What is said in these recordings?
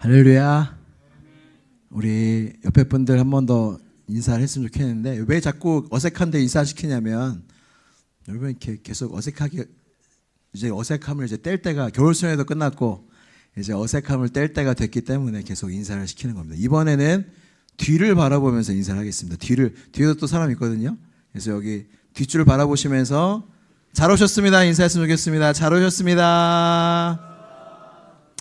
할렐루야. 우리 옆에 분들 한 번 더 인사를 했으면 좋겠는데 왜 자꾸 어색한데 인사시키냐면 여러분 이렇게 계속 어색하게 이제 어색함을 이제 뗄 때가 겨울수련회도 끝났고 이제 어색함을 뗄 때가 됐기 때문에 계속 인사를 시키는 겁니다. 이번에는 뒤를 바라보면서 인사를 하겠습니다. 뒤에도 또 사람 있거든요. 그래서 여기 뒷줄을 바라보시면서 잘 오셨습니다. 인사했으면 좋겠습니다. 잘 오셨습니다.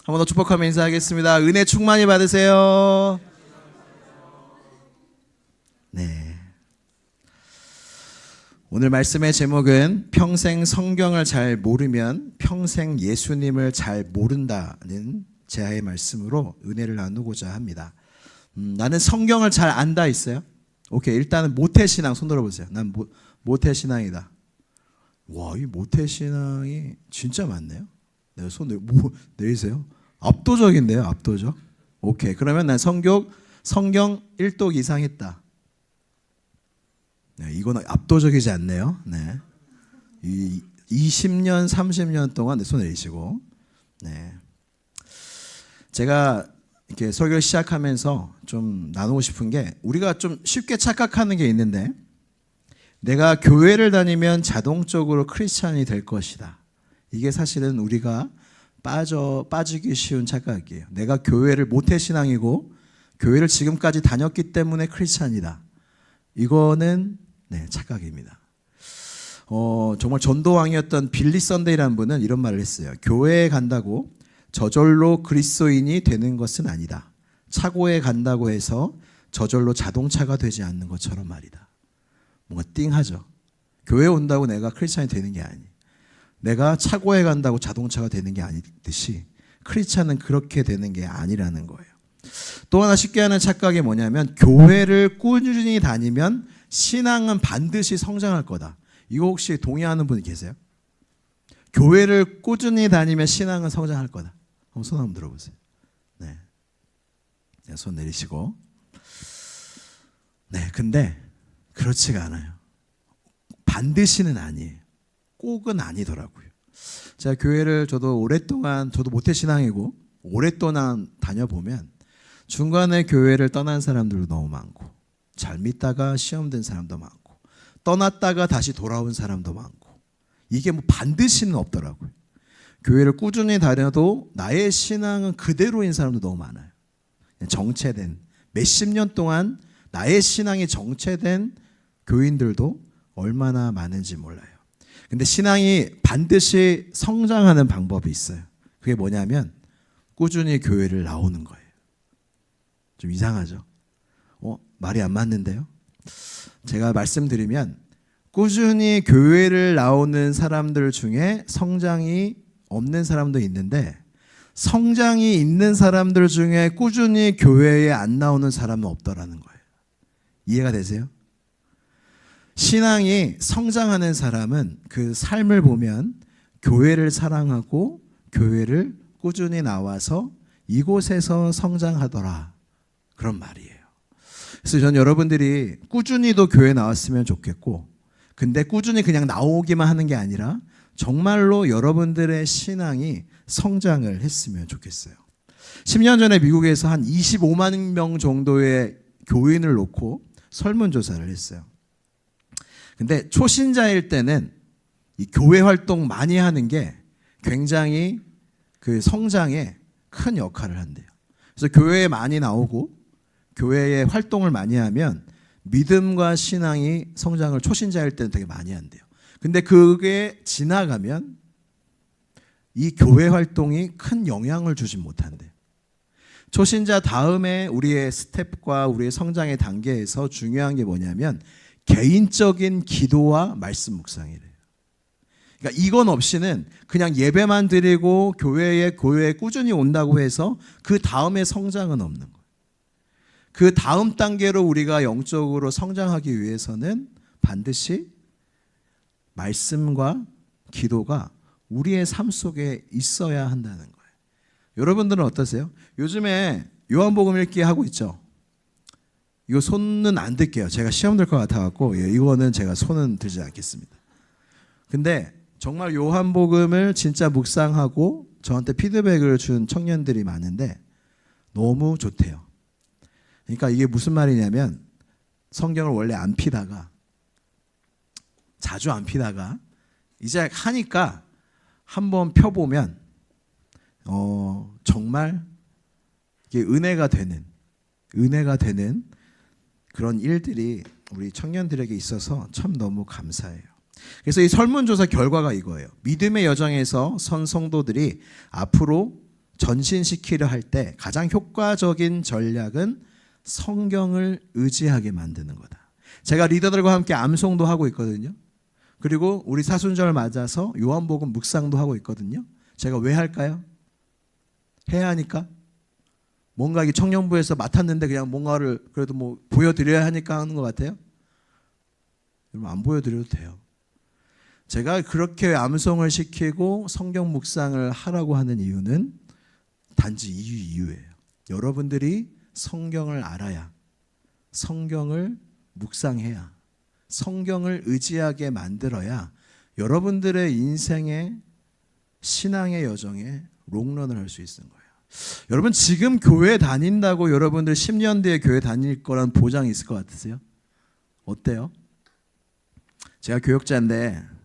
한 번 더 축복하며 인사하겠습니다. 은혜 충만히 받으세요. 네. 오늘 말씀의 제목은 평생 성경을 잘 모르면 평생 예수님을 잘 모른다는 제아의 말씀으로 은혜를 나누고자 합니다. 나는 성경을 잘 안다 있어요? 오케이, 일단은 모태신앙 손 들어보세요. 난 모태신앙이다. 와, 이 모태신앙이 진짜 많네요. 네, 손 내리세요. 압도적인데요, 압도적. 오케이, 그러면 난 성경 1독 이상 했다. 네, 이거는 압도적이지 않네요. 네, 20년, 30년 동안 손 내리시고. 네, 제가 이렇게 설교를 시작하면서 좀 나누고 싶은 게 우리가 좀 쉽게 착각하는 게 있는데 내가 교회를 다니면 자동적으로 크리스찬이 될 것이다. 이게 사실은 우리가 빠지기 쉬운 착각이에요. 내가 교회를 모태신앙이고 교회를 지금까지 다녔기 때문에 크리스찬이다. 이거는 착각입니다. 정말 전도왕이었던 빌리 선데이라는 분은 이런 말을 했어요. 교회에 간다고 저절로 그리스도인이 되는 것은 아니다. 차고에 간다고 해서 저절로 자동차가 되지 않는 것처럼 말이다. 뭔가 띵하죠. 교회에 온다고 내가 크리스찬이 되는 게 아니에요. 내가 차고에 간다고 자동차가 되는 게 아니듯이 크리스찬은 그렇게 되는 게 아니라는 거예요. 또 하나 쉽게 하는 착각이 뭐냐면 교회를 꾸준히 다니면 신앙은 반드시 성장할 거다. 이거 혹시 동의하는 분 계세요? 교회를 꾸준히 다니면 신앙은 성장할 거다. 한번 손 한번 들어보세요. 네, 손 내리시고. 네, 근데 그렇지가 않아요. 반드시는 아니에요. 꼭은 아니더라고요. 제가 교회를 저도 모태신앙이고 오랫동안 다녀보면 중간에 교회를 떠난 사람들도 너무 많고 잘 믿다가 시험 든 사람도 많고 떠났다가 다시 돌아온 사람도 많고 이게 뭐 반드시는 없더라고요. 교회를 꾸준히 다녀도 나의 신앙은 그대로인 사람도 너무 많아요. 정체된 몇십 년 동안 나의 신앙이 정체된 교인들도 얼마나 많은지 몰라요. 근데 신앙이 반드시 성장하는 방법이 있어요. 그게 뭐냐면 꾸준히 교회를 나오는 거예요. 좀 이상하죠? 말이 안 맞는데요? 제가 말씀드리면 꾸준히 교회를 나오는 사람들 중에 성장이 없는 사람도 있는데 성장이 있는 사람들 중에 꾸준히 교회에 안 나오는 사람은 없더라는 거예요. 이해가 되세요? 신앙이 성장하는 사람은 그 삶을 보면 교회를 사랑하고 교회를 꾸준히 나와서 이곳에서 성장하더라. 그런 말이에요. 그래서 전 여러분들이 꾸준히도 교회 나왔으면 좋겠고 근데 꾸준히 그냥 나오기만 하는 게 아니라 정말로 여러분들의 신앙이 성장을 했으면 좋겠어요. 10년 전에 미국에서 한 25만 명 정도의 교인을 놓고 설문조사를 했어요. 근데 초신자일 때는 이 교회 활동 많이 하는 게 굉장히 그 성장에 큰 역할을 한대요. 그래서 교회에 많이 나오고 교회에 활동을 많이 하면 믿음과 신앙이 성장을 초신자일 때는 되게 많이 한대요. 근데 그게 지나가면 이 교회 활동이 큰 영향을 주지 못한대요. 초신자 다음에 우리의 스텝과 우리의 성장의 단계에서 중요한 게 뭐냐면 개인적인 기도와 말씀 묵상이래요. 그러니까 이건 없이는 그냥 예배만 드리고 교회에 꾸준히 온다고 해서 그 다음에 성장은 없는 거예요. 그 다음 단계로 우리가 영적으로 성장하기 위해서는 반드시 말씀과 기도가 우리의 삶 속에 있어야 한다는 거예요. 여러분들은 어떠세요? 요즘에 요한복음 읽기 하고 있죠? 이거 손은 안 들게요. 제가 시험 들 것 같아갖고 이거는 제가 손은 들지 않겠습니다. 근데 정말 요한복음을 진짜 묵상하고 저한테 피드백을 준 청년들이 많은데 너무 좋대요. 그러니까 이게 무슨 말이냐면 성경을 원래 안 피다가 자주 안 피다가 이제 하니까 한번 펴보면 정말 이게 은혜가 되는 그런 일들이 우리 청년들에게 있어서 참 너무 감사해요. 그래서 이 설문조사 결과가 이거예요. 믿음의 여정에서 선 성도들이 앞으로 전신시키려 할 때 가장 효과적인 전략은 성경을 의지하게 만드는 거다. 제가 리더들과 함께 암송도 하고 있거든요. 그리고 우리 사순절 맞아서 요한복음 묵상도 하고 있거든요. 제가 왜 할까요? 해야 하니까. 뭔가 이 청년부에서 맡았는데 그냥 뭔가를 그래도 뭐 보여드려야 하니까 하는 것 같아요. 여러분 안 보여드려도 돼요. 제가 그렇게 암송을 시키고 성경 묵상을 하라고 하는 이유는 단지 이유예요. 여러분들이 성경을 알아야, 성경을 묵상해야, 성경을 의지하게 만들어야 여러분들의 인생의 신앙의 여정에 롱런을 할 수 있는 거예요. 여러분 지금 교회 다닌다고 여러분들 10년 뒤에 교회 다닐 거란 보장이 있을 것 같으세요? 어때요? 제가 교역자인데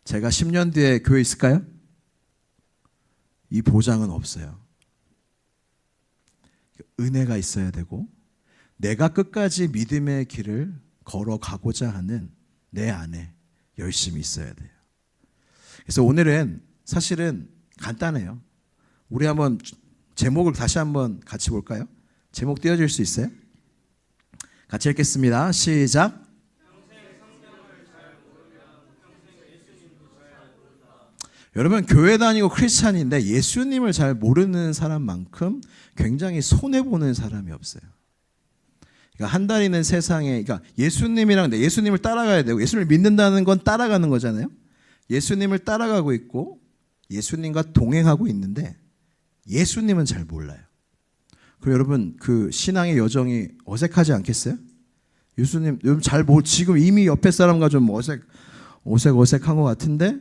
제가 10년 뒤에 교회 있을까요? 이 보장은 없어요. 은혜가 있어야 되고 내가 끝까지 믿음의 길을 걸어가고자 하는 내 안에 열심이 있어야 돼요. 그래서 오늘은 사실은 간단해요. 우리 한번 제목을 다시 한번 같이 볼까요? 제목 띄워줄 수 있어요? 같이 읽겠습니다. 시작. 여러분 교회 다니고 크리스찬인데 예수님을 잘 모르는 사람만큼 굉장히 손해보는 사람이 없어요. 그러니까 한 달이는 세상에 그러니까 예수님을 따라가야 되고 예수님을 믿는다는 건 따라가는 거잖아요. 예수님을 따라가고 있고 예수님과 동행하고 있는데 예수님은 잘 몰라요. 그리고 여러분 그 신앙의 여정이 어색하지 않겠어요? 예수님 여러분 지금 이미 옆에 사람과 좀 어색한 것 같은데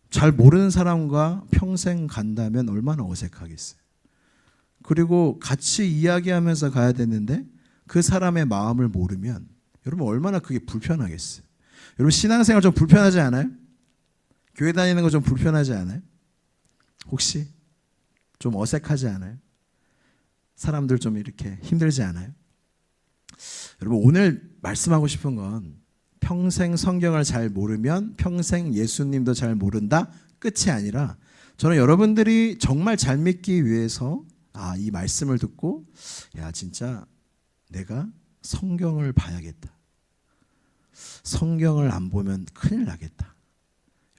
잘 모르는 사람과 평생 간다면 얼마나 어색하겠어요. 그리고 같이 이야기하면서 가야 되는데 그 사람의 마음을 모르면 여러분 얼마나 그게 불편하겠어요. 여러분 신앙생활 좀 불편하지 않아요? 교회 다니는 거 좀 불편하지 않아요? 혹시 좀 어색하지 않아요? 사람들 좀 이렇게 힘들지 않아요? 여러분 오늘 말씀하고 싶은 건 평생 성경을 잘 모르면 평생 예수님도 잘 모른다 끝이 아니라 저는 여러분들이 정말 잘 믿기 위해서 이 말씀을 듣고 진짜 내가 성경을 봐야겠다. 성경을 안 보면 큰일 나겠다.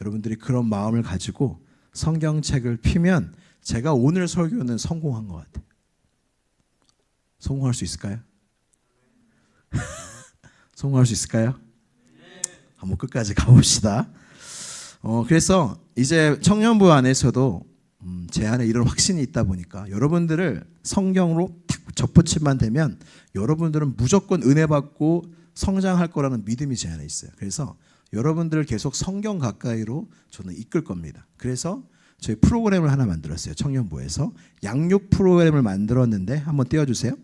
여러분들이 그런 마음을 가지고 성경책을 피면 제가 오늘 설교는 성공한 것 같아요. 성공할 수 있을까요? 성공할 수 있을까요? 한번 끝까지 가봅시다. 그래서 이제 청년부 안에서도 제 안에 이런 확신이 있다 보니까 여러분들을 성경으로 탁 접붙이만 되면 여러분들은 무조건 은혜 받고 성장할 거라는 믿음이 제 안에 있어요. 그래서 여러분들을 계속 성경 가까이로 저는 이끌 겁니다. 그래서 저희 프로그램을 하나 만들었어요. 청년부에서 양육 프로그램을 만들었는데 한번 띄워주세요.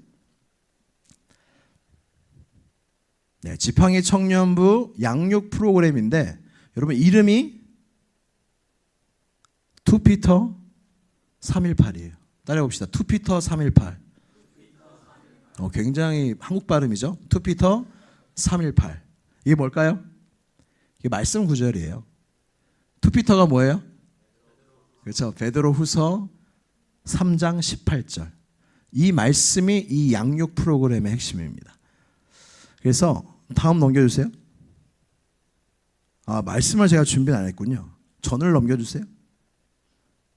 네, 지팡이 청년부 양육 프로그램인데 여러분 이름이 2피터 318이에요. 따라해봅시다. 2피터 318. 굉장히 한국 발음이죠. 2피터 318. 이게 뭘까요? 이게 말씀 구절이에요. 2피터가 뭐예요? 그렇죠. 베드로 후서 3장 18절. 이 말씀이 이 양육 프로그램의 핵심입니다. 그래서 다음 넘겨주세요. 말씀을 제가 준비는 안 했군요. 전을 넘겨주세요.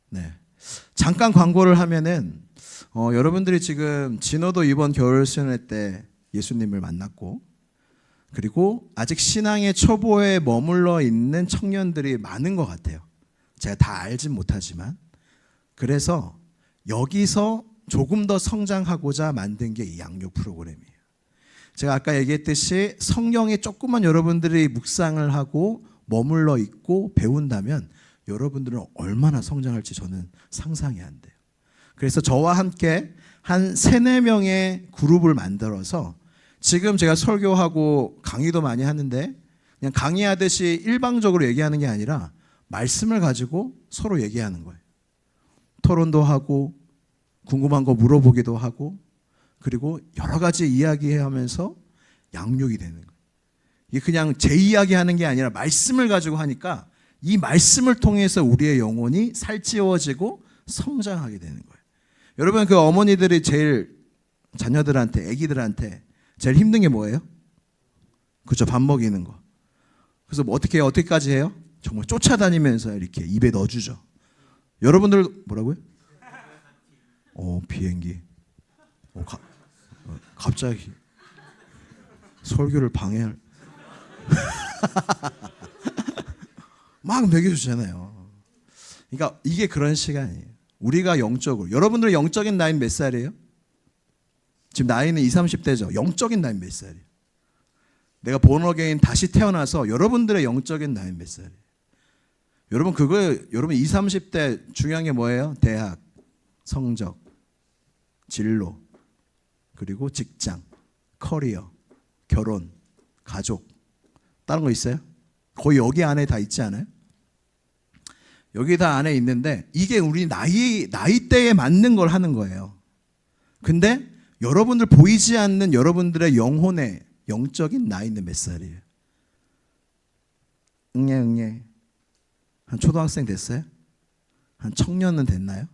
네. 잠깐 광고를 하면은 여러분들이 지금 진호도 이번 겨울 수련회 때 예수님을 만났고 그리고 아직 신앙의 초보에 머물러 있는 청년들이 많은 것 같아요. 제가 다 알진 못하지만 그래서 여기서 조금 더 성장하고자 만든 게 이 양육 프로그램이에요. 제가 아까 얘기했듯이 성경에 조금만 여러분들이 묵상을 하고 머물러 있고 배운다면 여러분들은 얼마나 성장할지 저는 상상이 안 돼요. 그래서 저와 함께 한 3-4명의 그룹을 만들어서 지금 제가 설교하고 강의도 많이 하는데 그냥 강의하듯이 일방적으로 얘기하는 게 아니라 말씀을 가지고 서로 얘기하는 거예요. 토론도 하고 궁금한 거 물어보기도 하고 그리고 여러 가지 이야기하면서 양육이 되는 거예요. 이게 그냥 제 이야기하는 게 아니라 말씀을 가지고 하니까 이 말씀을 통해서 우리의 영혼이 살찌워지고 성장하게 되는 거예요. 여러분 그 어머니들이 제일 자녀들한테 아기들한테 제일 힘든 게 뭐예요? 그렇죠. 밥 먹이는 거. 그래서 뭐 어떻게까지 해요? 정말 쫓아다니면서 이렇게 입에 넣어주죠. 여러분들 뭐라고요? 비행기. 갑자기 설교를 방해할. 막 먹여주잖아요. 그러니까 이게 그런 시간이에요. 우리가 영적으로. 여러분들의 영적인 나이는 몇 살이에요? 지금 나이는 20, 30대죠. 영적인 나이는 몇 살이에요? 내가 본어게인 다시 태어나서 여러분들의 영적인 나이는 몇 살이에요? 여러분 20, 30대 중요한 게 뭐예요? 대학, 성적, 진로, 그리고 직장, 커리어, 결혼, 가족. 다른 거 있어요? 거의 여기 안에 다 있지 않아요? 여기 다 안에 있는데 이게 우리 나이대에 맞는 걸 하는 거예요. 근데 여러분들 보이지 않는 여러분들의 영혼의 영적인 나이는 몇 살이에요? 응애. 한 초등학생 됐어요? 한 청년은 됐나요?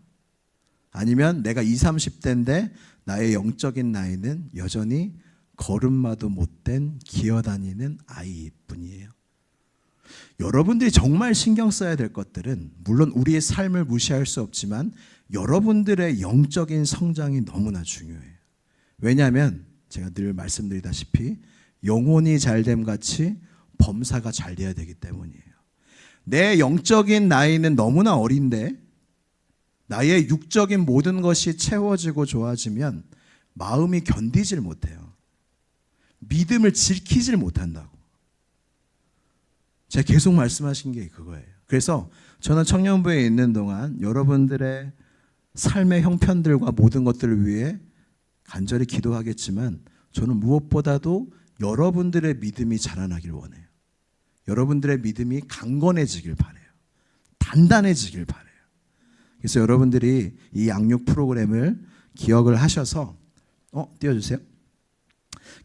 아니면 내가 20, 30대인데 나의 영적인 나이는 여전히 걸음마도 못된 기어다니는 아이뿐이에요. 여러분들이 정말 신경 써야 될 것들은 물론 우리의 삶을 무시할 수 없지만 여러분들의 영적인 성장이 너무나 중요해요. 왜냐하면 제가 늘 말씀드리다시피 영혼이 잘됨 같이 범사가 잘 돼야 되기 때문이에요. 내 영적인 나이는 너무나 어린데 나의 육적인 모든 것이 채워지고 좋아지면 마음이 견디질 못해요. 믿음을 지키질 못한다고. 제가 계속 말씀하신 게 그거예요. 그래서 저는 청년부에 있는 동안 여러분들의 삶의 형편들과 모든 것들을 위해 간절히 기도하겠지만 저는 무엇보다도 여러분들의 믿음이 자라나길 원해요. 여러분들의 믿음이 강건해지길 바라요. 단단해지길 바라요. 그래서 여러분들이 이 양육 프로그램을 기억을 하셔서 띄워주세요.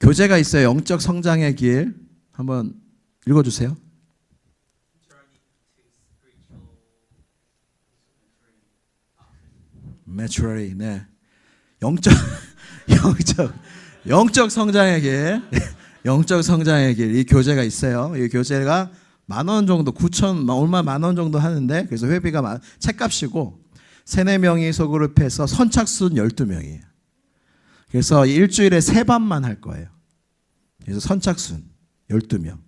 교재가 있어요. 영적 성장의 길 한번 읽어주세요. Maturity, 네. 영적 성장의 길, 영적 성장의 길, 이 교재가 있어요. 이 교재가 10,000원 정도, 9,000 얼마 10,000원 정도 하는데 그래서 회비가 책값이고 3-4명이 소그룹해서 선착순 12명이에요. 그래서 일주일에 3반만 할 거예요. 그래서 선착순 12명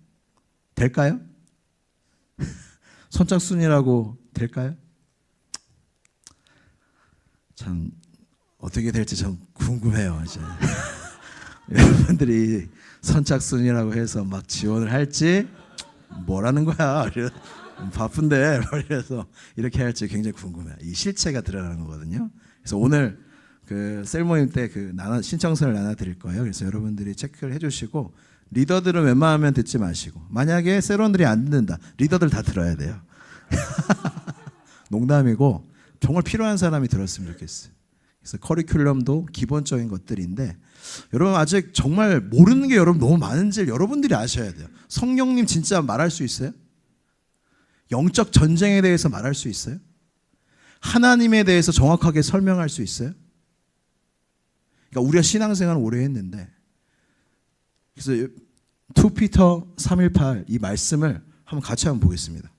될까요? 선착순이라고 될까요? 참 어떻게 될지 참 궁금해요. 이제 여러분들이 선착순이라고 해서 막 지원을 할지 뭐라는 거야? 바쁜데 그래서 이렇게 할지 굉장히 궁금해요. 이 실체가 드러나는 거거든요. 그래서 오늘 그 셀모임 때 그 신청서를 나눠 드릴 거예요. 그래서 여러분들이 체크를 해주시고 리더들은 웬만하면 듣지 마시고 만약에 셀원들이 안 듣는다, 리더들 다 들어야 돼요. 농담이고 정말 필요한 사람이 들었으면 좋겠어요. 그래서 커리큘럼도 기본적인 것들인데 여러분 아직 정말 모르는 게 여러분 너무 많은지 여러분들이 아셔야 돼요. 성령님 진짜 말할 수 있어요? 영적 전쟁에 대해서 말할 수 있어요? 하나님에 대해서 정확하게 설명할 수 있어요? 그러니까 우리가 신앙생활을 오래 했는데 그래서 2 피터 3:18 이 말씀을 한번 같이 한번 보겠습니다.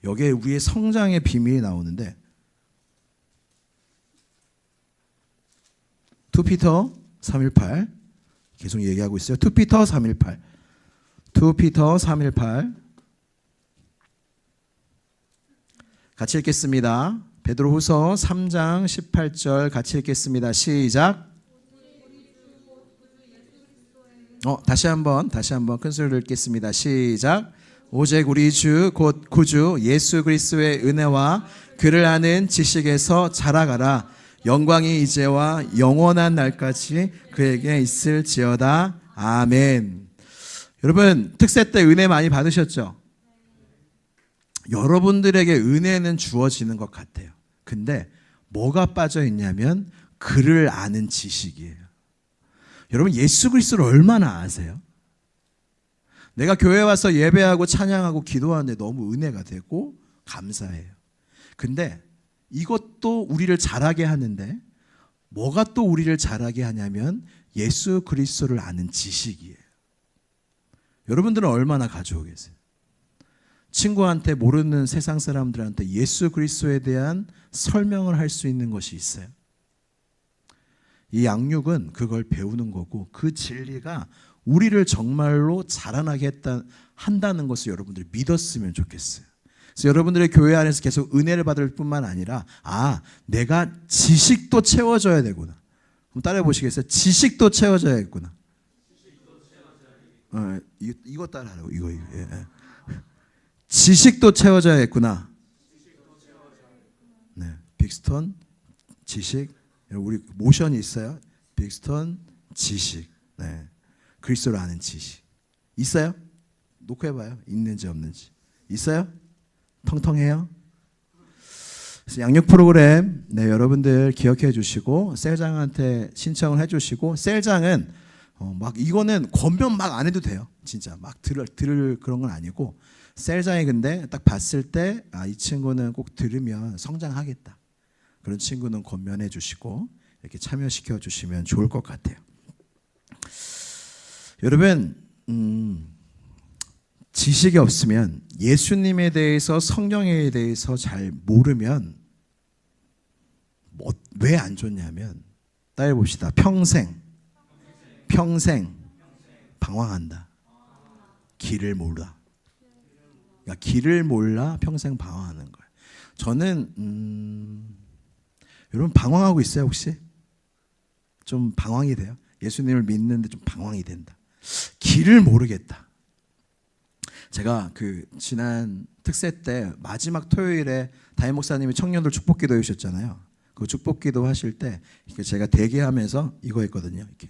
여기에 우리의 성장의 비밀이 나오는데 2 피터 3:18 계속 얘기하고 있어요. 2 피터 3:18 2 피터 3:18 같이 읽겠습니다. 베드로후서 3장 18절 같이 읽겠습니다. 시작. 다시 한번 큰 소리로 읽겠습니다. 시작. 오직 우리 주 곧 구주 예수 그리스도의 은혜와 그를 아는 지식에서 자라가라. 영광이 이제와 영원한 날까지 그에게 있을지어다. 아멘. 여러분 특세 때 은혜 많이 받으셨죠? 여러분들에게 은혜는 주어지는 것 같아요. 근데 뭐가 빠져 있냐면 그를 아는 지식이에요. 여러분 예수 그리스도를 얼마나 아세요? 내가 교회 와서 예배하고 찬양하고 기도하는데 너무 은혜가 되고 감사해요. 근데 이것도 우리를 잘하게 하는데 뭐가 또 우리를 잘하게 하냐면 예수 그리스도를 아는 지식이에요. 여러분들은 얼마나 가지고 계세요? 친구한테 모르는 세상 사람들한테 예수 그리스도에 대한 설명을 할 수 있는 것이 있어요. 이 양육은 그걸 배우는 거고 그 진리가 우리를 정말로 자라나게 한다는 것을 여러분들이 믿었으면 좋겠어요. 그래서 여러분들의 교회 안에서 계속 은혜를 받을 뿐만 아니라 내가 지식도 채워줘야 되구나. 한번 따라해 보시겠어요? 지식도 채워줘야겠구나. 이거 따라하라고. 이거. 예. 지식도 채워줘야겠구나. 네, 빅스톤 지식. 우리 모션이 있어요. 빅스톤 지식. 네, 그리스도를 아는 지식 있어요? 놓고 해봐요. 있는지 없는지. 있어요? 통통해요? 그래서 양육 프로그램 여러분들 기억해 주시고 셀장한테 신청을 해주시고 셀장은 이거는 권면 막 안 해도 돼요. 진짜 막 들을 그런 건 아니고 셀장이 근데 딱 봤을 때 이 친구는 꼭 들으면 성장하겠다. 그런 친구는 권면해 주시고 이렇게 참여시켜 주시면 좋을 것 같아요. 여러분 지식이 없으면 예수님에 대해서 성령에 대해서 잘 모르면 왜 안 좋냐면 따라해 봅시다. 평생 방황한다. 길을 몰라. 그러니까 길을 몰라 평생 방황하는 거예요. 저는 여러분 방황하고 있어요 혹시? 좀 방황이 돼요? 예수님을 믿는데 좀 방황이 된다. 길을 모르겠다. 제가 지난 특세 때 마지막 토요일에 담임 목사님이 청년들 축복기도 해주셨잖아요. 그 축복기도 하실 때 제가 대기하면서 이거 했거든요. 이렇게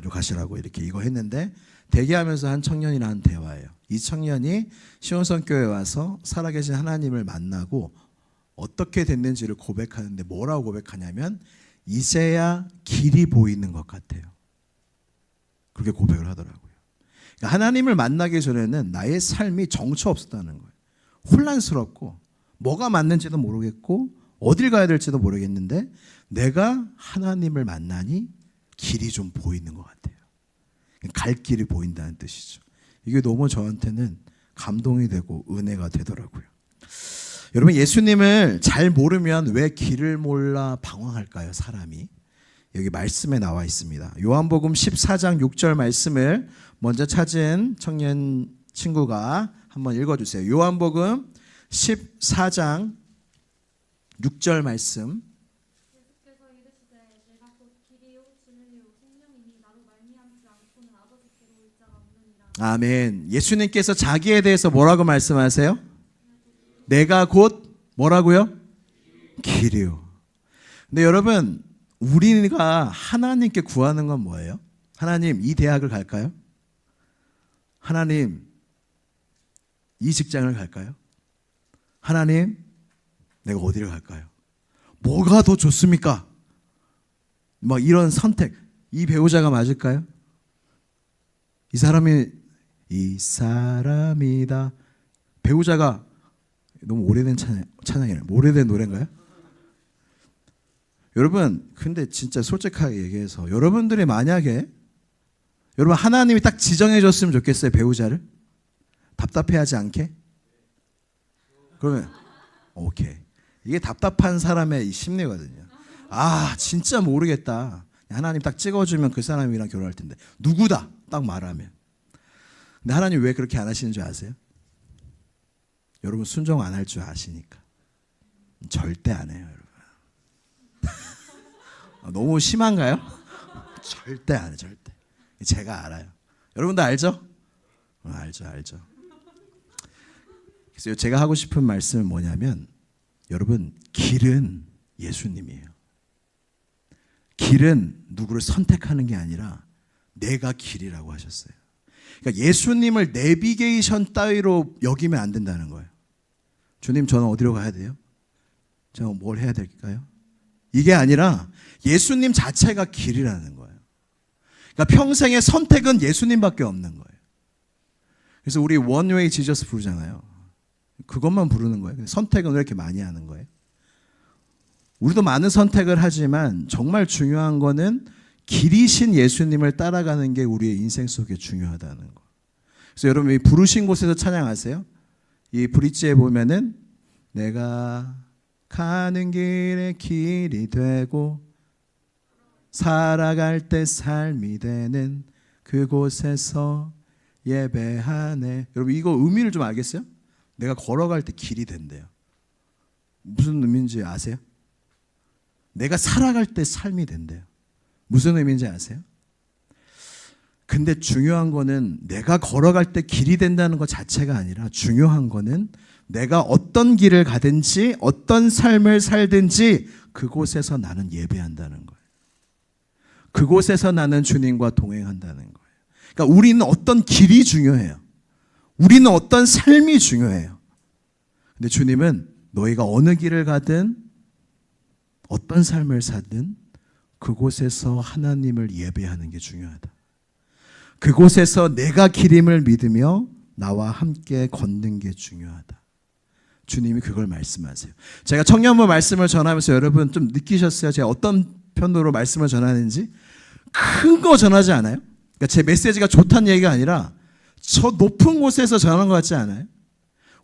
가시라고 이렇게 이거 했는데 대기하면서 한 청년이랑 한 대화예요. 이 청년이 시온성교회에 와서 살아계신 하나님을 만나고 어떻게 됐는지를 고백하는데 뭐라고 고백하냐면 이제야 길이 보이는 것 같아요. 그렇게 고백을 하더라고요. 그러니까 하나님을 만나기 전에는 나의 삶이 정처 없었다는 거예요. 혼란스럽고 뭐가 맞는지도 모르겠고 어딜 가야 될지도 모르겠는데 내가 하나님을 만나니 길이 좀 보이는 것 같아요. 갈 길이 보인다는 뜻이죠. 이게 너무 저한테는 감동이 되고 은혜가 되더라고요. 여러분 예수님을 잘 모르면 왜 길을 몰라 방황할까요? 사람이. 여기 말씀에 나와 있습니다. 요한복음 14장 6절 말씀을 먼저 찾은 청년 친구가 한번 읽어주세요. 요한복음 14장 6절 말씀. 예수께서 이르시되 내가 곧 길이요 진리요 생명이니 나로 말미암지 않고는 아버지께로 올 자가 없느니라. 아멘. 예수님께서 자기에 대해서 뭐라고 말씀하세요? 내가 곧 뭐라고요? 길이요. 근데 여러분 우리가 하나님께 구하는 건 뭐예요? 하나님 이 대학을 갈까요? 하나님 이 직장을 갈까요? 하나님 내가 어디를 갈까요? 뭐가 더 좋습니까? 막 이런 선택. 이 배우자가 맞을까요? 이 사람이다. 배우자가 너무 오래된 찬양이에요. 오래된 노래인가요? 여러분 근데 진짜 솔직하게 얘기해서 여러분들이 만약에 여러분 하나님이 딱 지정해 줬으면 좋겠어요. 배우자를 답답해하지 않게. 그러면 오케이. 이게 답답한 사람의 이 심리거든요. 진짜 모르겠다. 하나님 딱 찍어주면 그 사람이랑 결혼할 텐데 누구다 딱 말하면. 근데 하나님 왜 그렇게 안 하시는 줄 아세요? 여러분 순종 안 할 줄 아시니까. 절대 안 해요 여러분. 너무 심한가요? 절대 안 해요. 절대. 제가 알아요. 여러분도 알죠? 알죠. 그래서 제가 하고 싶은 말씀은 뭐냐면 여러분 길은 예수님이에요. 길은 누구를 선택하는 게 아니라 내가 길이라고 하셨어요. 그러니까 예수님을 내비게이션 따위로 여기면 안 된다는 거예요. 주님 저는 어디로 가야 돼요? 제가 뭘 해야 될까요? 이게 아니라 예수님 자체가 길이라는 거예요. 그러니까 평생의 선택은 예수님밖에 없는 거예요. 그래서 우리 원웨이 지저스 부르잖아요. 그것만 부르는 거예요. 선택은 왜 이렇게 많이 하는 거예요? 우리도 많은 선택을 하지만 정말 중요한 거는 길이신 예수님을 따라가는 게 우리의 인생 속에 중요하다는 거. 그래서 여러분 이 부르신 곳에서 찬양하세요. 이 브릿지에 보면은 내가 가는 길에 길이 되고 살아갈 때 삶이 되는 그곳에서 예배하네. 여러분 이거 의미를 좀 알겠어요? 내가 걸어갈 때 길이 된대요. 무슨 의미인지 아세요? 내가 살아갈 때 삶이 된대요. 무슨 의미인지 아세요? 근데 중요한 거는 내가 걸어갈 때 길이 된다는 것 자체가 아니라 중요한 거는 내가 어떤 길을 가든지 어떤 삶을 살든지 그곳에서 나는 예배한다는 거예요. 그곳에서 나는 주님과 동행한다는 거예요. 그러니까 우리는 어떤 길이 중요해요. 우리는 어떤 삶이 중요해요. 근데 주님은 너희가 어느 길을 가든 어떤 삶을 사든 그곳에서 하나님을 예배하는 게 중요하다. 그곳에서 내가 길임을 믿으며 나와 함께 걷는 게 중요하다. 주님이 그걸 말씀하세요. 제가 청년부 말씀을 전하면서 여러분 좀 느끼셨어요? 제가 어떤 편으로 말씀을 전하는지? 큰 거 전하지 않아요? 그러니까 제 메시지가 좋다는 얘기가 아니라 저 높은 곳에서 전하는 것 같지 않아요?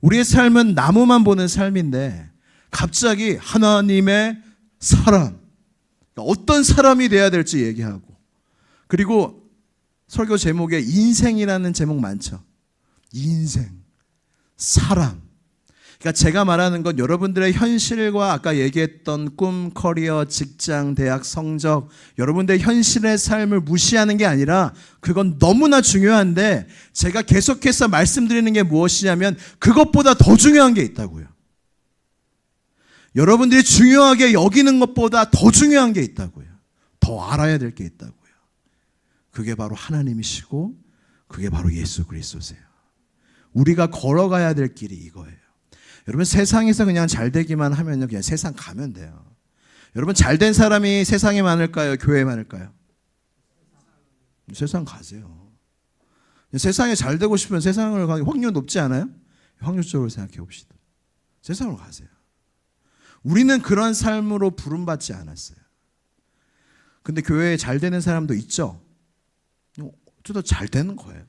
우리의 삶은 나무만 보는 삶인데 갑자기 하나님의 사람, 어떤 사람이 돼야 될지 얘기하고, 그리고 설교 제목에 인생이라는 제목 많죠. 인생, 사람. 그러니까 제가 말하는 건 여러분들의 현실과 아까 얘기했던 꿈, 커리어, 직장, 대학, 성적, 여러분들의 현실의 삶을 무시하는 게 아니라 그건 너무나 중요한데 제가 계속해서 말씀드리는 게 무엇이냐면 그것보다 더 중요한 게 있다고요. 여러분들이 중요하게 여기는 것보다 더 중요한 게 있다고요. 더 알아야 될 게 있다고요. 그게 바로 하나님이시고 그게 바로 예수 그리스도세요. 우리가 걸어가야 될 길이 이거예요. 여러분 세상에서 그냥 잘 되기만 하면요 그냥 세상 가면 돼요. 여러분 잘된 사람이 세상에 많을까요? 교회에 많을까요? 세상 가세요. 세상에 잘 되고 싶으면 세상을 가기 확률 높지 않아요? 확률적으로 생각해 봅시다. 세상으로 가세요. 우리는 그런 삶으로 부름받지 않았어요. 근데 교회에 잘 되는 사람도 있죠. 어쩌다 잘 되는 거예요.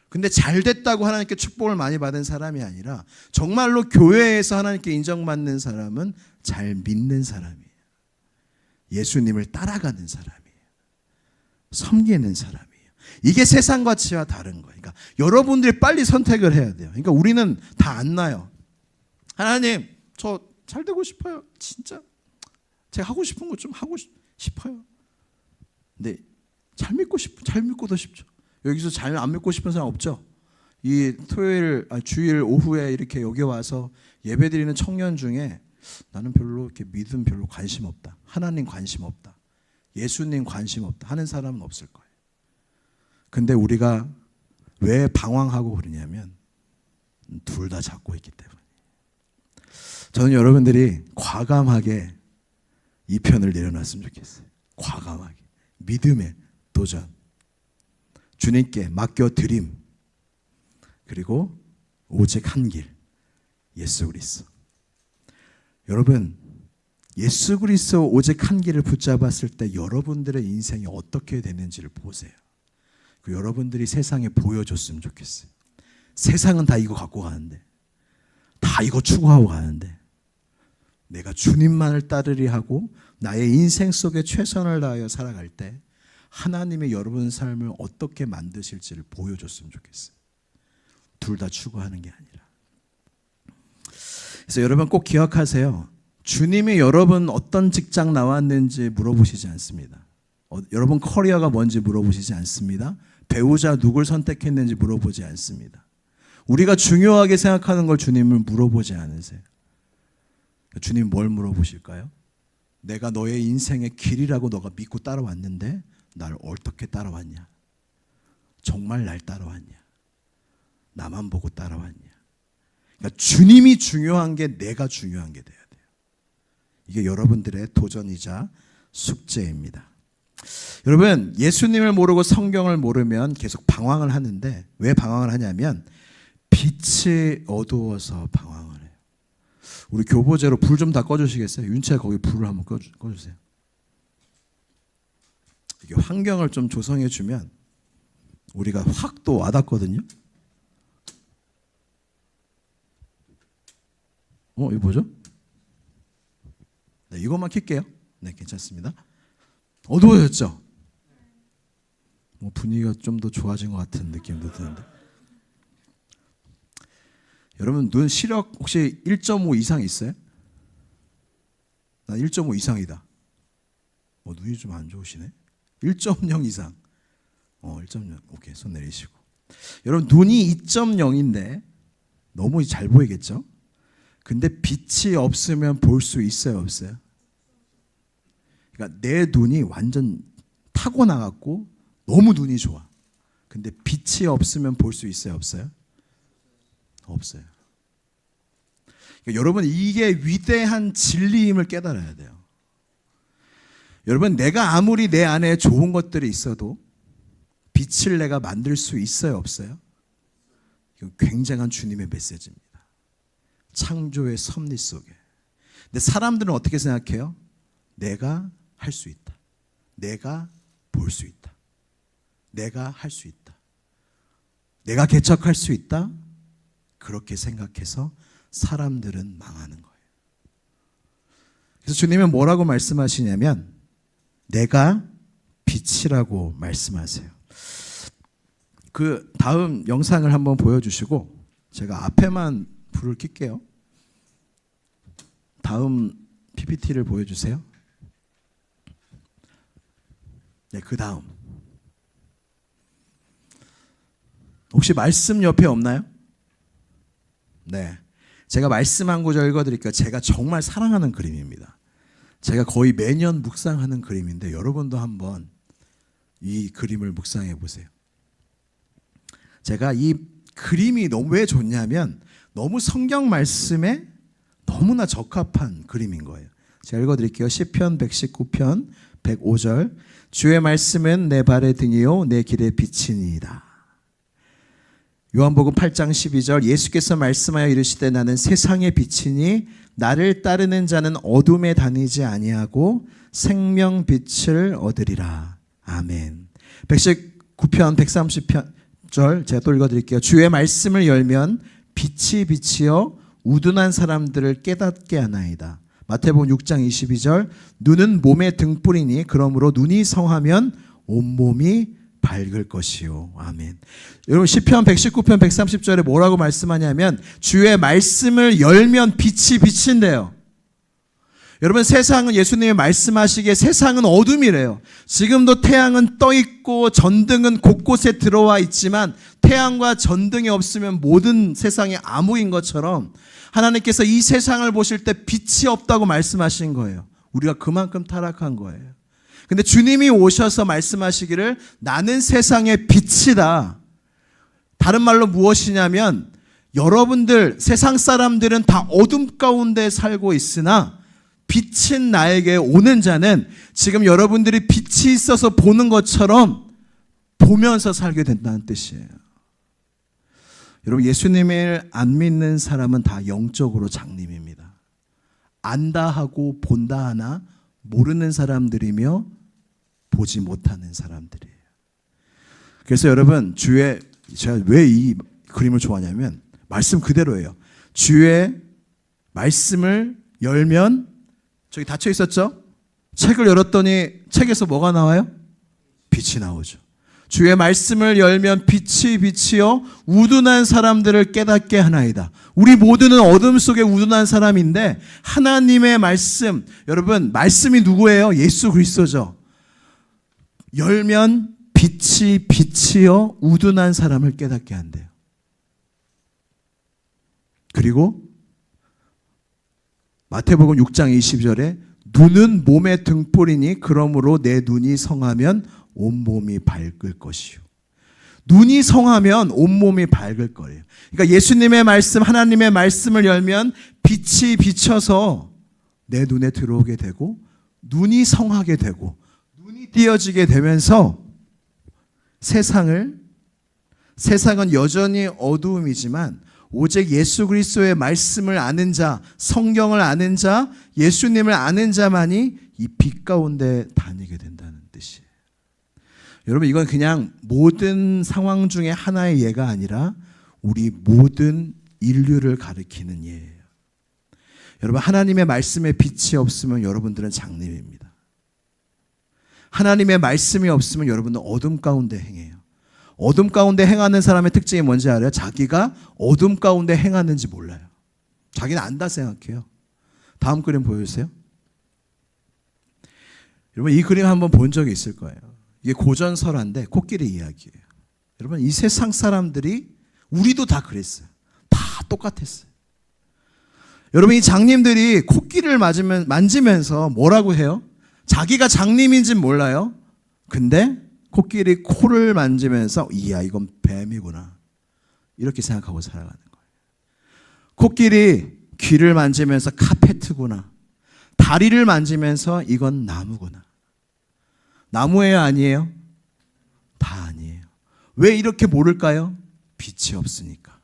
근데 잘 됐다고 하나님께 축복을 많이 받은 사람이 아니라 정말로 교회에서 하나님께 인정받는 사람은 잘 믿는 사람이에요. 예수님을 따라가는 사람이에요. 섬기는 사람이에요. 이게 세상 가치와 다른 거예요. 그러니까 여러분들이 빨리 선택을 해야 돼요. 그러니까 우리는 다 안 나요. 하나님, 저 잘 되고 싶어요. 진짜 제가 하고 싶은 거 좀 하고 싶어요. 근데 잘 믿고도 싶죠. 여기서 잘 안 믿고 싶은 사람 없죠? 이 주일 오후에 이렇게 여기 와서 예배드리는 청년 중에 나는 별로 이렇게 믿음 별로 관심 없다. 하나님 관심 없다. 예수님 관심 없다 하는 사람은 없을 거예요. 근데 우리가 왜 방황하고 그러냐면 둘 다 잡고 있기 때문에. 저는 여러분들이 과감하게 이 편을 내려놨으면 좋겠어요. 과감하게. 믿음의 도전. 주님께 맡겨드림. 그리고 오직 한 길. 예수 그리스도. 여러분, 예수 그리스도 오직 한 길을 붙잡았을 때 여러분들의 인생이 어떻게 되는지를 보세요. 그 여러분들이 세상에 보여줬으면 좋겠어요. 세상은 다 이거 갖고 가는데, 다 이거 추구하고 가는데, 내가 주님만을 따르리 하고 나의 인생 속에 최선을 다하여 살아갈 때 하나님이 여러분 삶을 어떻게 만드실지를 보여줬으면 좋겠어요. 둘 다 추구하는 게 아니라. 그래서 여러분 꼭 기억하세요. 주님이 여러분 어떤 직장 나왔는지 물어보시지 않습니다. 여러분 커리어가 뭔지 물어보시지 않습니다. 배우자 누굴 선택했는지 물어보지 않습니다. 우리가 중요하게 생각하는 걸 주님을 물어보지 않으세요. 주님 뭘 물어보실까요? 내가 너의 인생의 길이라고 너가 믿고 따라왔는데 날 어떻게 따라왔냐? 정말 날 따라왔냐? 나만 보고 따라왔냐? 그러니까 주님이 중요한 게 내가 중요한 게 돼야 돼요. 이게 여러분들의 도전이자 숙제입니다. 여러분, 예수님을 모르고 성경을 모르면 계속 방황을 하는데, 왜 방황을 하냐면 빛이 어두워서 방황을 해요. 우리 교보제로 불 좀 다 꺼주시겠어요? 윤채 거기 불을 한번 꺼주세요. 이게 환경을 좀 조성해 주면 우리가 확 또 와닿거든요. 이거 뭐죠? 네, 이것만 켤게요. 네, 괜찮습니다. 어두워졌죠? 분위기가 좀 더 좋아진 것 같은 느낌도 드는데. 여러분, 눈 시력 혹시 1.5 이상 있어요? 나 1.5 이상이다. 눈이 좀 안 좋으시네. 1.0 이상. 1.0. 오케이, 손 내리시고. 여러분, 눈이 2.0인데 너무 잘 보이겠죠? 근데 빛이 없으면 볼 수 있어요, 없어요? 그러니까 내 눈이 완전 타고나갖고 너무 눈이 좋아. 근데 빛이 없으면 볼 수 있어요, 없어요? 없어요. 그러니까 여러분, 이게 위대한 진리임을 깨달아야 돼요. 여러분, 내가 아무리 내 안에 좋은 것들이 있어도 빛을 내가 만들 수 있어요, 없어요? 이건 굉장한 주님의 메시지입니다. 창조의 섭리 속에. 근데 사람들은 어떻게 생각해요? 내가 할 수 있다. 내가 볼 수 있다. 내가 할 수 있다. 내가 개척할 수 있다. 그렇게 생각해서 사람들은 망하는 거예요. 그래서 주님은 뭐라고 말씀하시냐면 내가 빛이라고 말씀하세요. 그 다음 영상을 한번 보여주시고 제가 앞에만 불을 켤게요. 다음 PPT를 보여주세요. 네, 그 다음. 혹시 말씀 옆에 없나요? 네, 제가 말씀 한 구절 읽어드릴게요. 제가 정말 사랑하는 그림입니다. 제가 거의 매년 묵상하는 그림인데 여러분도 한번 이 그림을 묵상해 보세요. 제가 이 그림이 너무 왜 좋냐면 너무 성경 말씀에 너무나 적합한 그림인 거예요. 제가 읽어드릴게요. 시편 119편 105절. 주의 말씀은 내 발의 등이요 내 길의 빛이니이다. 요한복음 8장 12절. 예수께서 말씀하여 이르시되 나는 세상의 빛이니 나를 따르는 자는 어둠에 다니지 아니하고 생명빛을 얻으리라. 아멘. 119편 130절 제가 또 읽어드릴게요. 주의 말씀을 열면 빛이 빛이여 우둔한 사람들을 깨닫게 하나이다. 마태복음 6장 22절. 눈은 몸의 등불이니 그러므로 눈이 성하면 온몸이 밝을 것이요. 아멘. 여러분, 시편 119편 130절에 뭐라고 말씀하냐면 주의 말씀을 열면 빛이 비친대요. 여러분, 세상은 예수님이 말씀하시기에 세상은 어둠이래요. 지금도 태양은 떠 있고 전등은 곳곳에 들어와 있지만 태양과 전등이 없으면 모든 세상이 암흑인 것처럼 하나님께서 이 세상을 보실 때 빛이 없다고 말씀하신 거예요. 우리가 그만큼 타락한 거예요. 근데 주님이 오셔서 말씀하시기를 나는 세상의 빛이다. 다른 말로 무엇이냐면 여러분들 세상 사람들은 다 어둠 가운데 살고 있으나 빛인 나에게 오는 자는 지금 여러분들이 빛이 있어서 보는 것처럼 보면서 살게 된다는 뜻이에요. 여러분, 예수님을 안 믿는 사람은 다 영적으로 장님입니다. 안다 하고 본다 하나 모르는 사람들이며 보지 못하는 사람들이에요. 그래서 여러분, 제가 왜 이 그림을 좋아하냐면 말씀 그대로예요. 주의 말씀을 열면 저기 닫혀 있었죠? 책을 열었더니 책에서 뭐가 나와요? 빛이 나오죠. 주의 말씀을 열면 빛이 빛이요 우둔한 사람들을 깨닫게 하나이다. 우리 모두는 어둠 속에 우둔한 사람인데 하나님의 말씀, 여러분 말씀이 누구예요? 예수 그리스도죠. 열면 빛이 빛이요 우둔한 사람을 깨닫게 한대요. 그리고 마태복음 6장 20절에 눈은 몸의 등불이니 그러므로 내 눈이 성하면 온몸이 밝을 것이요. 눈이 성하면 온몸이 밝을 거예요. 그러니까 예수님의 말씀, 하나님의 말씀을 열면 빛이 비쳐서 내 눈에 들어오게 되고 눈이 성하게 되고 눈이 띄어지게 되면서 세상은 여전히 어두움이지만 오직 예수 그리스도의 말씀을 아는 자, 성경을 아는 자, 예수님을 아는 자만이 이 빛 가운데 다니게 된다는 뜻이에요. 여러분, 이건 그냥 모든 상황 중에 하나의 예가 아니라 우리 모든 인류를 가리키는 예예요. 여러분, 하나님의 말씀에 빛이 없으면 여러분들은 장님입니다. 하나님의 말씀이 없으면 여러분은 어둠 가운데 행해요. 어둠 가운데 행하는 사람의 특징이 뭔지 알아요? 자기가 어둠 가운데 행하는지 몰라요. 자기는 안다 생각해요. 다음 그림 보여주세요. 여러분, 이 그림 한번 본 적이 있을 거예요. 이게 고전설화인데 코끼리 이야기예요. 여러분, 이 세상 사람들이 우리도 다 그랬어요. 다 똑같았어요. 여러분, 이 장님들이 코끼리를 만지면서 뭐라고 해요? 자기가 장님인지는 몰라요. 근데 코끼리 코를 만지면서 이야, 이건 뱀이구나, 이렇게 생각하고 살아가는 거예요. 코끼리 귀를 만지면서 카페트구나, 다리를 만지면서 이건 나무구나. 나무예요, 아니에요? 다 아니에요. 왜 이렇게 모를까요? 빛이 없으니까,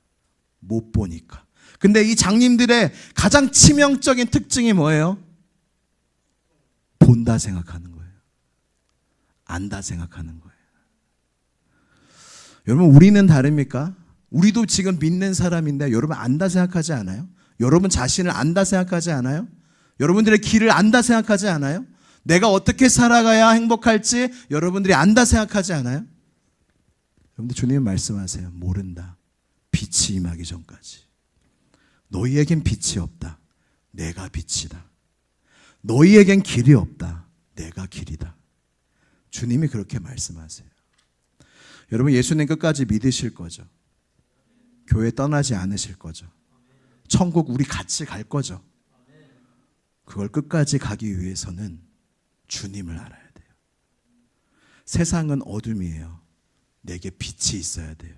못 보니까. 근데 이 장님들의 가장 치명적인 특징이 뭐예요? 본다 생각하는 거예요. 안다 생각하는 거예요. 여러분, 우리는 다릅니까? 우리도 지금 믿는 사람인데 여러분 안다 생각하지 않아요? 여러분 자신을 안다 생각하지 않아요? 여러분들의 길을 안다 생각하지 않아요? 내가 어떻게 살아가야 행복할지 여러분들이 안다 생각하지 않아요? 여러분들, 주님 말씀하세요. 모른다. 빛이 임하기 전까지. 너희에겐 빛이 없다. 내가 빛이다. 너희에겐 길이 없다. 내가 길이다. 주님이 그렇게 말씀하세요. 여러분, 예수님 끝까지 믿으실 거죠? 교회 떠나지 않으실 거죠? 천국 우리 같이 갈 거죠? 그걸 끝까지 가기 위해서는 주님을 알아야 돼요. 세상은 어둠이에요. 내게 빛이 있어야 돼요.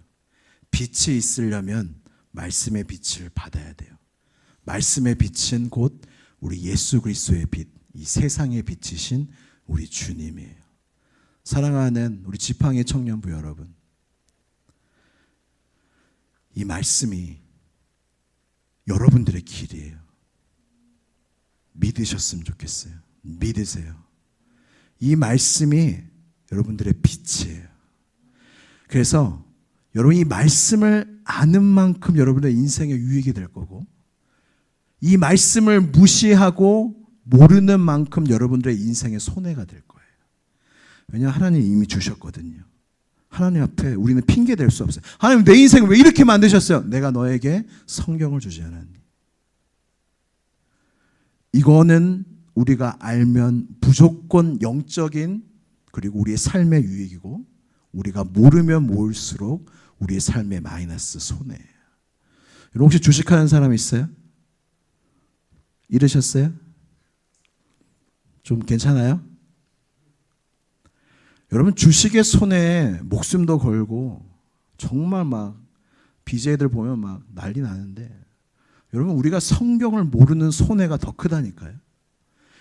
빛이 있으려면 말씀의 빛을 받아야 돼요. 말씀의 빛은 곧 우리 예수 그리스도의 빛, 이 세상의 빛이신 우리 주님이에요. 사랑하는 우리 지팡이 청년부 여러분, 이 말씀이 여러분들의 길이에요. 믿으셨으면 좋겠어요. 믿으세요. 이 말씀이 여러분들의 빛이에요. 그래서 여러분, 이 말씀을 아는 만큼 여러분의 인생에 유익이 될 거고, 이 말씀을 무시하고 모르는 만큼 여러분들의 인생에 손해가 될 거예요. 왜냐하면 하나님이 이미 주셨거든요. 하나님 앞에 우리는 핑계 댈 수 없어요. 하나님, 내 인생을 왜 이렇게 만드셨어요? 내가 너에게 성경을 주지 않았니? 이거는 우리가 알면 무조건 영적인, 그리고 우리의 삶의 유익이고, 우리가 모르면 모를수록 우리의 삶의 마이너스, 손해예요. 여러분, 혹시 주식하는 사람 있어요? 잃으셨어요? 좀 괜찮아요? 여러분, 주식의 손해에 목숨도 걸고 정말 막 BJ들 보면 막 난리 나는데, 여러분, 우리가 성경을 모르는 손해가 더 크다니까요.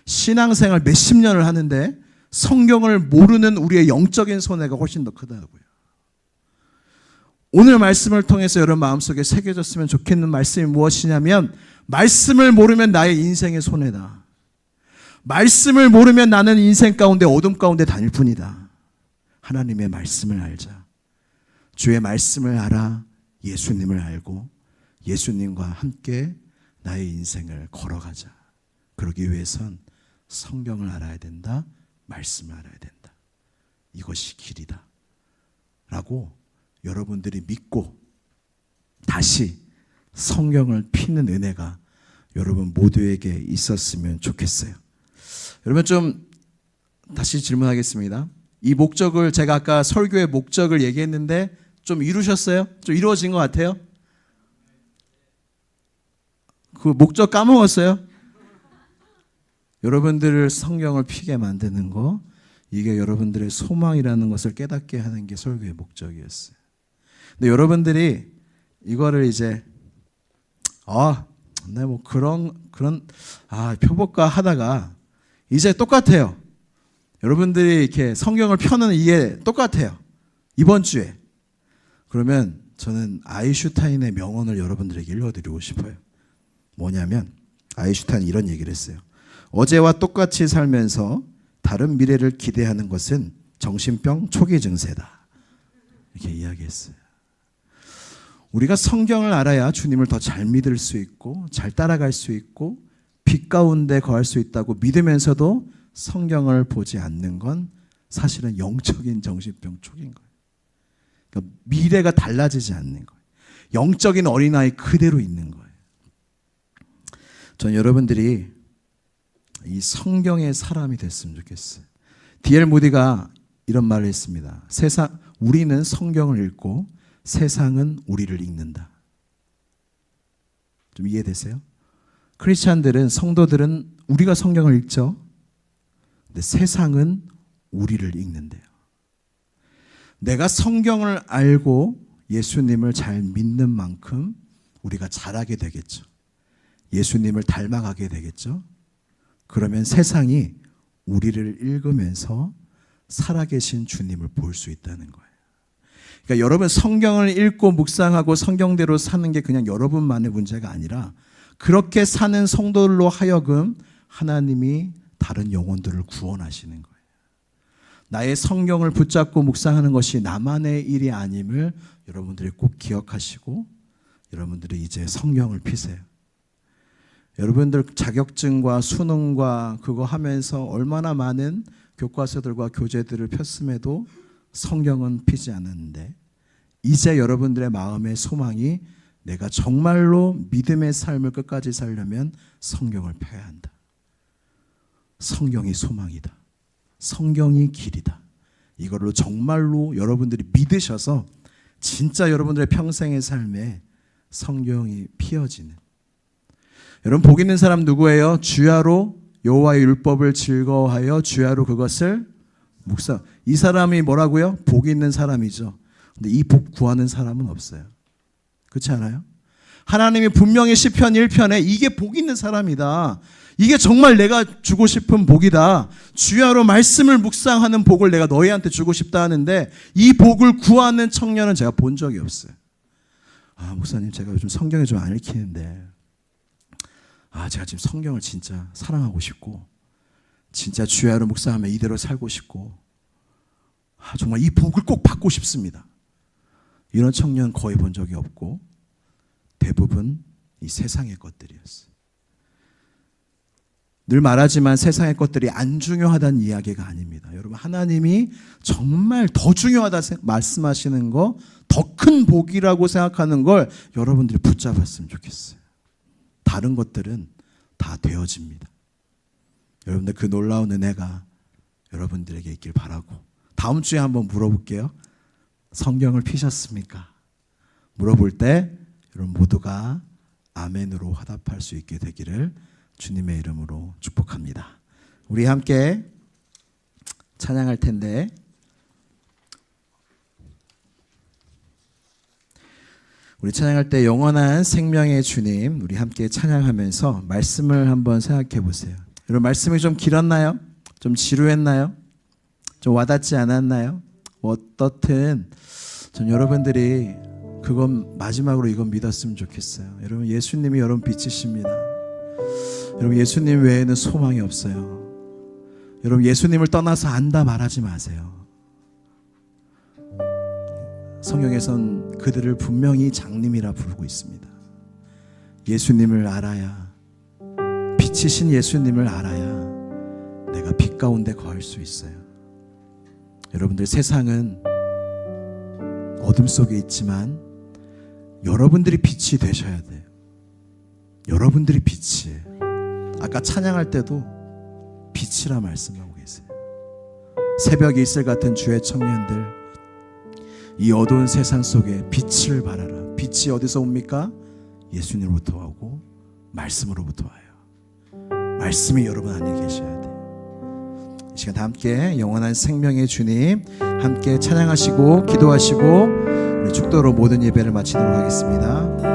신앙생활 몇십 년을 하는데 성경을 모르는 우리의 영적인 손해가 훨씬 더 크다고요. 오늘 말씀을 통해서 여러분 마음속에 새겨졌으면 좋겠는 말씀이 무엇이냐면, 말씀을 모르면 나의 인생의 손해다. 말씀을 모르면 나는 인생 가운데 어둠 가운데 다닐 뿐이다. 하나님의 말씀을 알자. 주의 말씀을 알아 예수님을 알고 예수님과 함께 나의 인생을 걸어가자. 그러기 위해선 성경을 알아야 된다. 말씀을 알아야 된다. 이것이 길이다 라고 여러분들이 믿고 다시 성경을 피는 은혜가 여러분 모두에게 있었으면 좋겠어요. 여러분, 좀 다시 질문하겠습니다. 이 목적을, 제가 아까 설교의 목적을 얘기했는데 좀 이루셨어요? 좀 이루어진 것 같아요? 그 목적 까먹었어요? 여러분들을 성경을 피게 만드는 거, 이게 여러분들의 소망이라는 것을 깨닫게 하는 게 설교의 목적이었어요. 근데 여러분들이 이거를 이제 네, 뭐 그런 표복과 하다가 이제 똑같아요. 여러분들이 이렇게 성경을 펴는 이게 똑같아요. 이번 주에. 그러면 저는 아인슈타인의 명언을 여러분들에게 읽어드리고 싶어요. 뭐냐면 아인슈타인이 이런 얘기를 했어요. 어제와 똑같이 살면서 다른 미래를 기대하는 것은 정신병 초기 증세다. 이렇게 이야기했어요. 우리가 성경을 알아야 주님을 더 잘 믿을 수 있고 잘 따라갈 수 있고 빛 가운데 거할 수 있다고 믿으면서도 성경을 보지 않는 건 사실은 영적인 정신병 초기인 거예요. 그러니까 미래가 달라지지 않는 거예요. 영적인 어린아이 그대로 있는 거예요. 전 여러분들이 이 성경의 사람이 됐으면 좋겠어요. D.L. 무디가 이런 말을 했습니다. 우리는 성경을 읽고 세상은 우리를 읽는다. 좀 이해되세요? 크리스찬들은, 성도들은 우리가 성경을 읽죠. 근데 세상은 우리를 읽는데요. 내가 성경을 알고 예수님을 잘 믿는 만큼 우리가 잘하게 되겠죠. 예수님을 닮아가게 되겠죠. 그러면 세상이 우리를 읽으면서 살아계신 주님을 볼 수 있다는 거예요. 그러니까 여러분 성경을 읽고 묵상하고 성경대로 사는 게 그냥 여러분만의 문제가 아니라 그렇게 사는 성도들로 하여금 하나님이 다른 영혼들을 구원하시는 거예요. 나의 성경을 붙잡고 묵상하는 것이 나만의 일이 아님을 여러분들이 꼭 기억하시고 여러분들이 이제 성경을 피세요. 여러분들 자격증과 수능과 그거 하면서 얼마나 많은 교과서들과 교재들을 폈음에도 성경은 피지 않았는데 이제 여러분들의 마음의 소망이 내가 정말로 믿음의 삶을 끝까지 살려면 성경을 펴야 한다. 성경이 소망이다. 성경이 길이다. 이걸로 정말로 여러분들이 믿으셔서 진짜 여러분들의 평생의 삶에 성경이 피어지는. 여러분 복 있는 사람 누구예요? 주야로 여호와의 율법을 즐거워하여 주야로 그것을 묵상. 이 사람이 뭐라고요? 복 있는 사람이죠. 근데 이 복 구하는 사람은 없어요. 그렇지 않아요? 하나님이 분명히 시편 1편에 이게 복 있는 사람이다. 이게 정말 내가 주고 싶은 복이다. 주야로 말씀을 묵상하는 복을 내가 너희한테 주고 싶다 하는데 이 복을 구하는 청년은 제가 본 적이 없어요. 목사님 제가 요즘 성경에 좀 안 읽히는데 제가 지금 성경을 진짜 사랑하고 싶고 진짜 주야로 묵상하며 이대로 살고 싶고 정말 이 복을 꼭 받고 싶습니다. 이런 청년 거의 본 적이 없고 대부분 이 세상의 것들이었어요. 늘 말하지만 세상의 것들이 안 중요하다는 이야기가 아닙니다. 여러분 하나님이 정말 더 중요하다 말씀하시는 거 더 큰 복이라고 생각하는 걸 여러분들이 붙잡았으면 좋겠어요. 다른 것들은 다 되어집니다. 여러분들 그 놀라운 은혜가 여러분들에게 있길 바라고 다음 주에 한번 물어볼게요. 성경을 피셨습니까? 물어볼 때 여러분 모두가 아멘으로 화답할 수 있게 되기를 주님의 이름으로 축복합니다. 우리 함께 찬양할 텐데 우리 찬양할 때 영원한 생명의 주님 우리 함께 찬양하면서 말씀을 한번 생각해 보세요. 여러분 말씀이 좀 길었나요? 좀 지루했나요? 좀 와닿지 않았나요? 어떻든 전 여러분들이 그건 마지막으로 이건 믿었으면 좋겠어요. 여러분 예수님이 여러분 빛이십니다. 여러분 예수님 외에는 소망이 없어요. 여러분 예수님을 떠나서 안다 말하지 마세요. 성경에선 그들을 분명히 장님이라 부르고 있습니다. 예수님을 알아야 빛이신 예수님을 알아야 내가 빛 가운데 거할 수 있어요. 여러분들 세상은 어둠 속에 있지만 여러분들이 빛이 되셔야 돼요. 여러분들이 빛이에요. 아까 찬양할 때도 빛이라 말씀하고 계세요. 새벽이 이슬 같은 주의 청년들 이 어두운 세상 속에 빛을 발하라. 빛이 어디서 옵니까? 예수님으로부터 오고 말씀으로부터 와요. 말씀이 여러분 안에 계셔야 돼요. 이 시간 다 함께 영원한 생명의 주님 함께 찬양하시고 기도하시고 우리 축도로 모든 예배를 마치도록 하겠습니다.